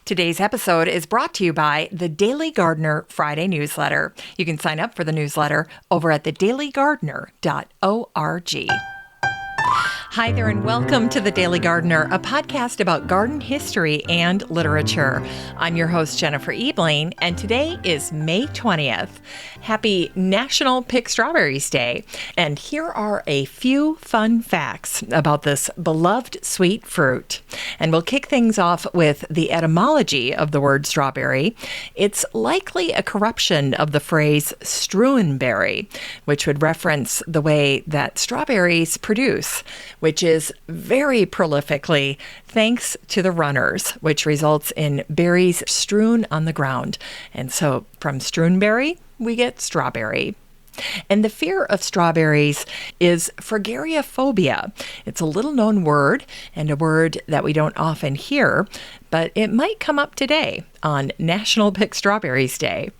Today's episode is brought to you by the Daily Gardener Friday newsletter. You can sign up for the newsletter over at thedailygardener.org. Hi there, and welcome to The Daily Gardener, a podcast about garden history and literature. I'm your host, Jennifer Ebling, and today is May 20th. Happy National Pick Strawberries Day. And here are a few fun facts about this beloved sweet fruit. And we'll kick things off with the etymology of the word strawberry. It's likely a corruption of the phrase strewn berry, which would reference the way that strawberries produce, which is very prolifically thanks to the runners, which results in berries strewn on the ground. And so from strewn berry, we get strawberry. And the fear of strawberries is fragoriophobia. It's a little-known word and a word that we don't often hear, but it might come up today on National Pick Strawberries Day.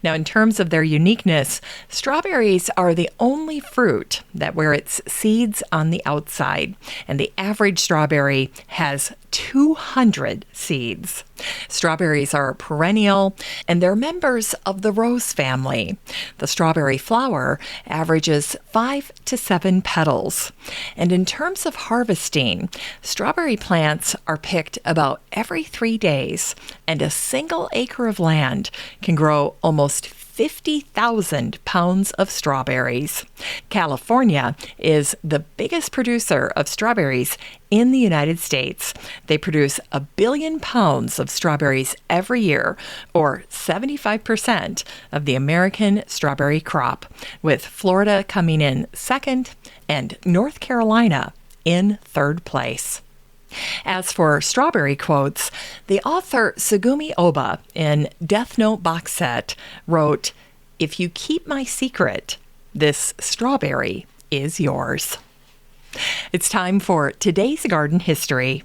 Now, in terms of their uniqueness, strawberries are the only fruit that wear its seeds on the outside, and the average strawberry has 200 seeds. Strawberries are perennial, and they're members of the rose family. The strawberry flower averages 5 to 7 petals. And in terms of harvesting, strawberry plants are picked about every 3 days, and a single acre of land can grow almost 50,000 pounds of strawberries. California is the biggest producer of strawberries in the United States. They produce 1 billion pounds of strawberries every year, or 75% of the American strawberry crop, with Florida coming in second and North Carolina in third place. As for strawberry quotes, the author Tsugumi Oba in Death Note box set wrote, "If you keep my secret, this strawberry is yours." It's time for today's garden history.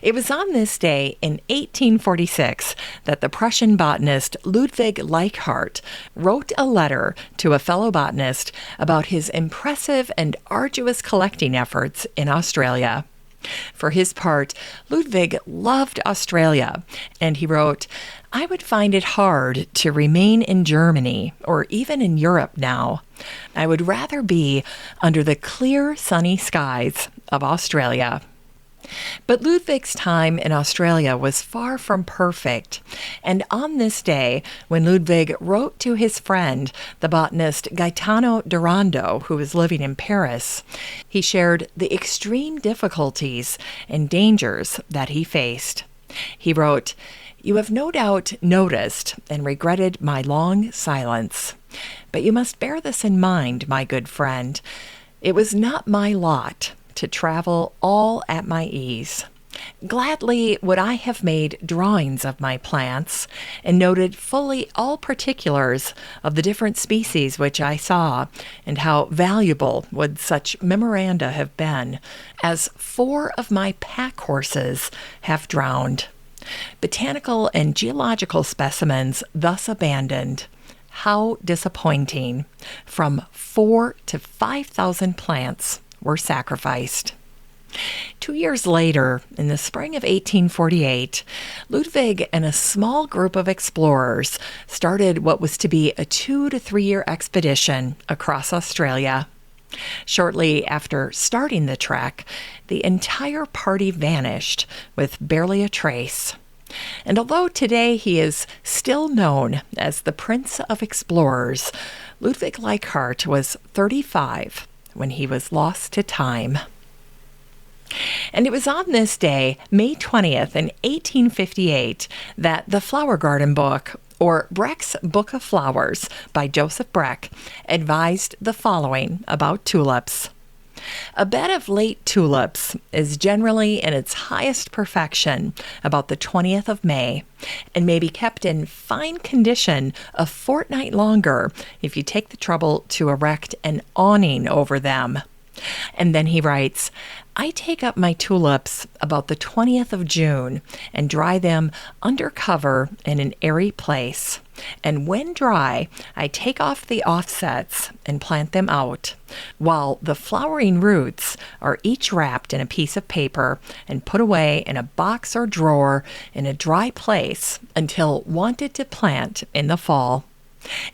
It was on this day in 1846 that the Prussian botanist Ludwig Leichhardt wrote a letter to a fellow botanist about his impressive and arduous collecting efforts in Australia. For his part, Ludwig loved Australia, and he wrote, "I would find it hard to remain in Germany or even in Europe now. I would rather be under the clear, sunny skies of Australia." But Ludwig's time in Australia was far from perfect, and on this day, when Ludwig wrote to his friend, the botanist Gaetano Durando, who was living in Paris, he shared the extreme difficulties and dangers that he faced. He wrote, "You have no doubt noticed and regretted my long silence, but you must bear this in mind, my good friend. It was not my lot to travel all at my ease. Gladly would I have made drawings of my plants and noted fully all particulars of the different species which I saw, and how valuable would such memoranda have been, as 4 of my pack horses have drowned. Botanical and geological specimens thus abandoned. How disappointing! From 4 to 5,000 plants were sacrificed." 2 years later, in the spring of 1848, Ludwig and a small group of explorers started what was to be a 2 to 3 year expedition across Australia. Shortly after starting the trek, the entire party vanished with barely a trace. And although today he is still known as the Prince of Explorers, Ludwig Leichhardt was 35 when he was lost to time. And it was on this day, May 20th in 1858, that the Flower Garden book, or Breck's Book of Flowers by Joseph Breck, advised the following about tulips. A bed of late tulips is generally in its highest perfection about the 20th of May, and may be kept in fine condition a fortnight longer if you take the trouble to erect an awning over them. And then he writes, I take up my tulips about the 20th of June and dry them under cover in an airy place. And when dry, I take off the offsets and plant them out, while the flowering roots are each wrapped in a piece of paper and put away in a box or drawer in a dry place until wanted to plant in the fall.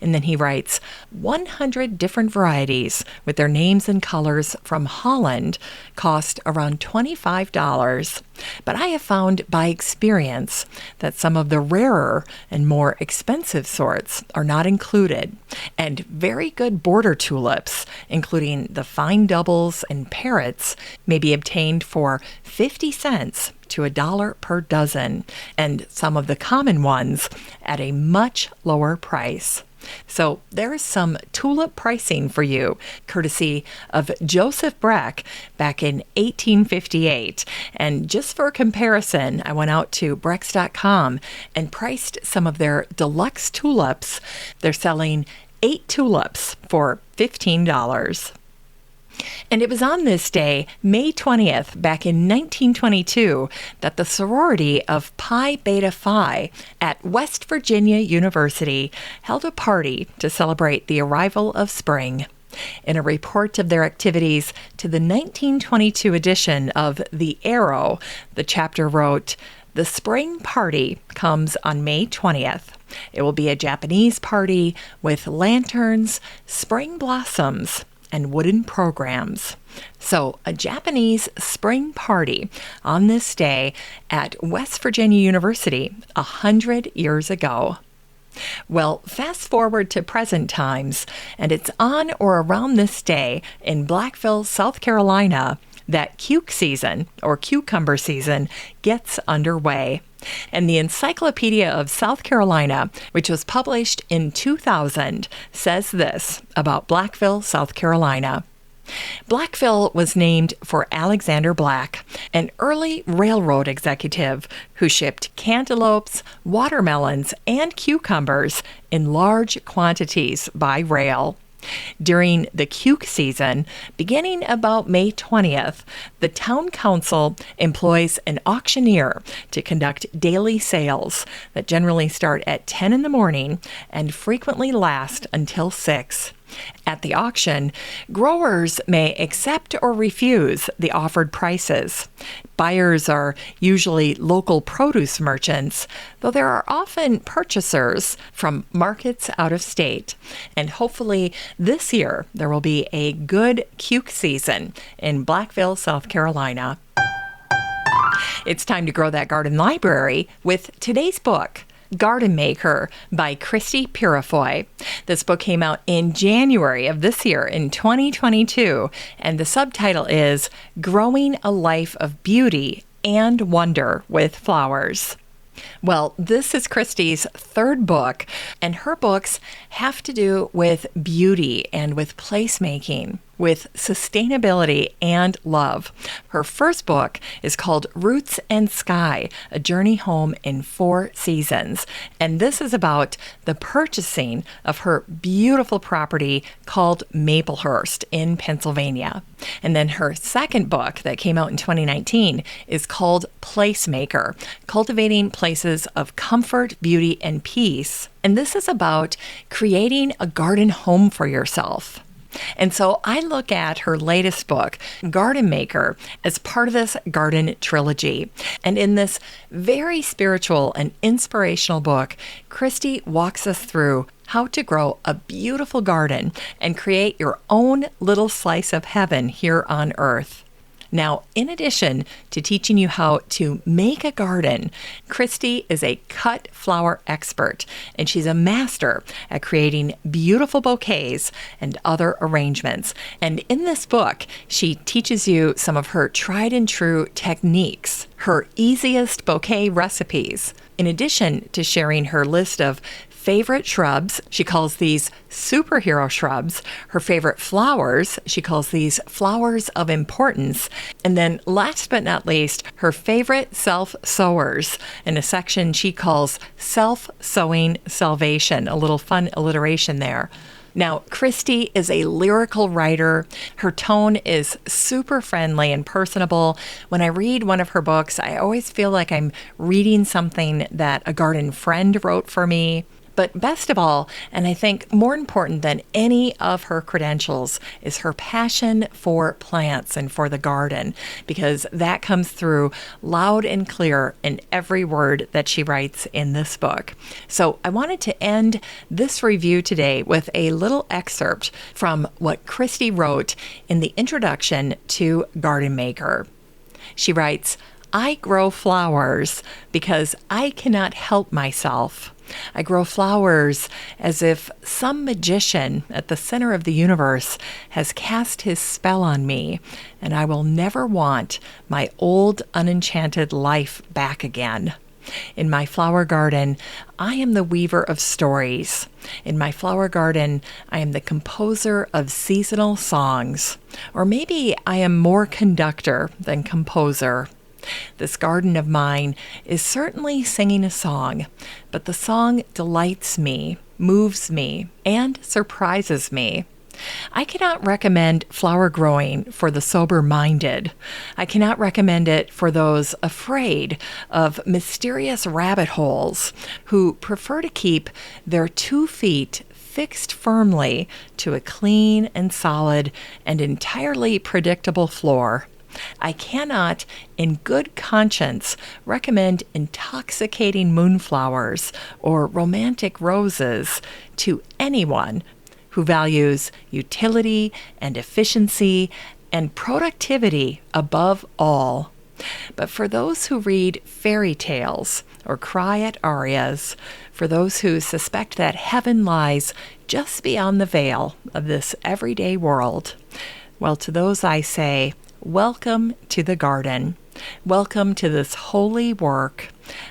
And then he writes, 100 different varieties with their names and colors from Holland cost around $25. But I have found by experience that some of the rarer and more expensive sorts are not included. And very good border tulips, including the fine doubles and parrots, may be obtained for 50 cents to $1 per dozen, and some of the common ones at a much lower price. So there is some tulip pricing for you, courtesy of Joseph Breck back in 1858. And just for comparison, I went out to Brecks.com and priced some of their deluxe tulips. They're selling 8 tulips for $15. And it was on this day, May 20th, back in 1922, that the sorority of Pi Beta Phi at West Virginia University held a party to celebrate the arrival of spring. In a report of their activities to the 1922 edition of The Arrow, the chapter wrote, "The spring party comes on May 20th. It will be a Japanese party with lanterns, spring blossoms, and wooden programs." So a Japanese spring party on this day at West Virginia University 100 years ago. Well, fast forward to present times, and it's on or around this day in Blackville, South Carolina, that cuke season, or cucumber season, gets underway. And the Encyclopedia of South Carolina, which was published in 2000, says this about Blackville, South Carolina. Blackville was named for Alexander Black, an early railroad executive who shipped cantaloupes, watermelons, and cucumbers in large quantities by rail. During the cuke season, beginning about May 20th, the town council employs an auctioneer to conduct daily sales that generally start at 10 in the morning and frequently last until 6. At the auction, growers may accept or refuse the offered prices. Buyers are usually local produce merchants, though there are often purchasers from markets out of state. And hopefully this year there will be a good cuke season in Blackville, South Carolina. It's time to grow that garden library with today's book, Garden Maker by Christy Purifoy. This book came out in January of this year in 2022, and the subtitle is Growing a Life of Beauty and Wonder with Flowers. Well, this is Christy's third book, and her books have to do with beauty and with placemaking, with sustainability and love. Her first book is called Roots and Sky, A Journey Home in 4 Seasons. And this is about the purchasing of her beautiful property called Maplehurst in Pennsylvania. And then her second book that came out in 2019 is called Placemaker, Cultivating Places of Comfort, Beauty, and Peace. And this is about creating a garden home for yourself. And so I look at her latest book, Garden Maker, as part of this garden trilogy. And in this very spiritual and inspirational book, Christy walks us through how to grow a beautiful garden and create your own little slice of heaven here on earth. Now, in addition to teaching you how to make a garden, Christy is a cut flower expert, and she's a master at creating beautiful bouquets and other arrangements. And in this book, she teaches you some of her tried and true techniques, her easiest bouquet recipes, in addition to sharing her list of favorite shrubs. She calls these superhero shrubs. Her favorite flowers, she calls these flowers of importance. And then last but not least, her favorite self-sowers in a section she calls Self-Sowing Salvation. A little fun alliteration there. Now, Christy is a lyrical writer. Her tone is super friendly and personable. When I read one of her books, I always feel like I'm reading something that a garden friend wrote for me. But best of all, and I think more important than any of her credentials, is her passion for plants and for the garden, because that comes through loud and clear in every word that she writes in this book. So I wanted to end this review today with a little excerpt from what Christy wrote in the introduction to Garden Maker. She writes, "I grow flowers because I cannot help myself. I grow flowers as if some magician at the center of the universe has cast his spell on me, and I will never want my old unenchanted life back again. In my flower garden, I am the weaver of stories. In my flower garden, I am the composer of seasonal songs. Or maybe I am more conductor than composer. This garden of mine is certainly singing a song, but the song delights me, moves me, and surprises me. I cannot recommend flower growing for the sober-minded. I cannot recommend it for those afraid of mysterious rabbit holes who prefer to keep their 2 feet fixed firmly to a clean and solid and entirely predictable floor. I cannot, in good conscience, recommend intoxicating moonflowers or romantic roses to anyone who values utility and efficiency and productivity above all. But for those who read fairy tales or cry at arias, for those who suspect that heaven lies just beyond the veil of this everyday world, well, to those I say, welcome to the garden. Welcome to this holy work.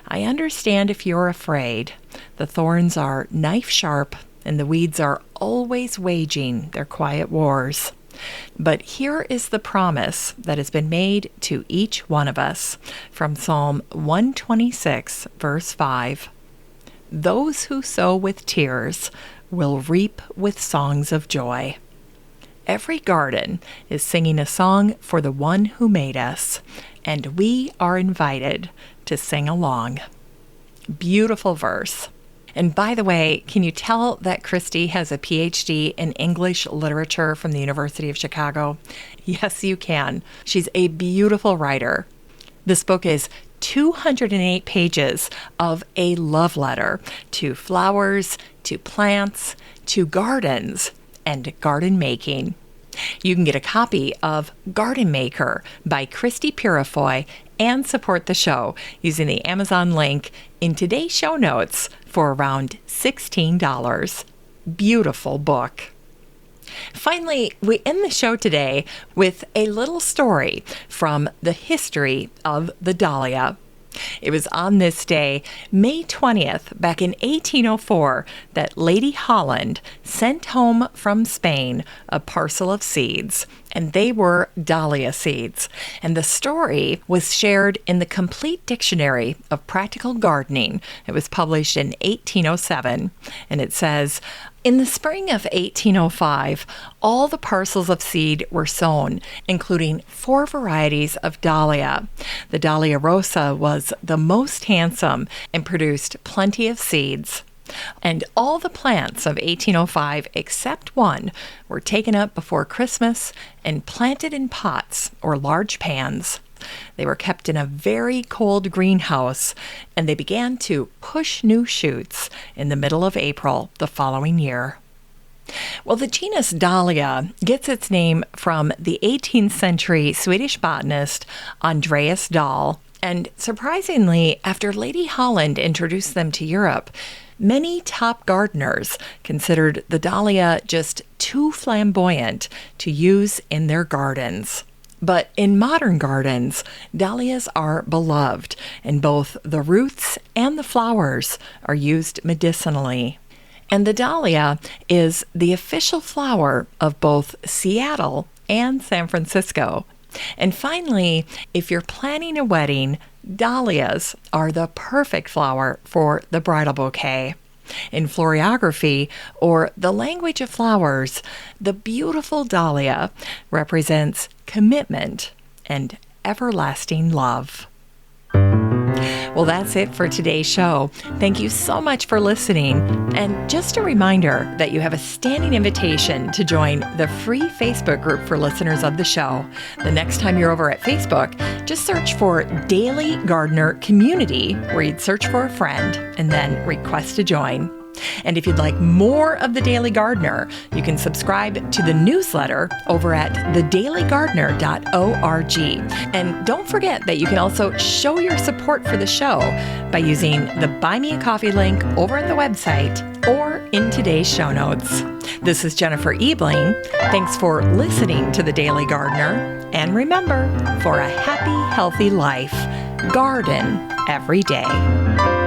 I understand if you're afraid. The thorns are knife sharp and the weeds are always waging their quiet wars. But here is the promise that has been made to each one of us from Psalm 126, verse 5. Those who sow with tears will reap with songs of joy. Every garden is singing a song for the one who made us, and we are invited to sing along. Beautiful verse. And by the way, can you tell that Christy has a PhD in English literature from the University of Chicago? Yes, you can. She's a beautiful writer. This book is 208 pages of a love letter to flowers, to plants, to gardens, and garden making. You can get a copy of Garden Maker by Christy Purifoy and support the show using the Amazon link in today's show notes for around $16. Beautiful book. Finally, we end the show today with a little story from the history of the dahlia. It was on this day, May 20th, back in 1804, that Lady Holland sent home from Spain a parcel of seeds, and they were dahlia seeds. And the story was shared in the Complete Dictionary of Practical Gardening. It was published in 1807, and it says, in the spring of 1805, all the parcels of seed were sown, including 4 varieties of dahlia. The Dahlia rosa was the most handsome and produced plenty of seeds. And all the plants of 1805, except one, were taken up before Christmas and planted in pots or large pans. They were kept in a very cold greenhouse, and they began to push new shoots in the middle of April the following year. Well, the genus Dahlia gets its name from the 18th century Swedish botanist Andreas Dahl, and surprisingly, after Lady Holland introduced them to Europe, many top gardeners considered the dahlia just too flamboyant to use in their gardens. But in modern gardens, dahlias are beloved, and both the roots and the flowers are used medicinally. And the dahlia is the official flower of both Seattle and San Francisco. And finally, if you're planning a wedding, dahlias are the perfect flower for the bridal bouquet. In florography, or the language of flowers, the beautiful dahlia represents commitment and everlasting love. Well, that's it for today's show. Thank you so much for listening. And just a reminder that you have a standing invitation to join the free Facebook group for listeners of the show. The next time you're over at Facebook, just search for Daily Gardener Community, where you'd search for a friend and then request to join. And if you'd like more of The Daily Gardener, you can subscribe to the newsletter over at thedailygardener.org. And don't forget that you can also show your support for the show by using the Buy Me a Coffee link over at the website or in today's show notes. This is Jennifer Ebling. Thanks for listening to The Daily Gardener. And remember, for a happy, healthy life, garden every day.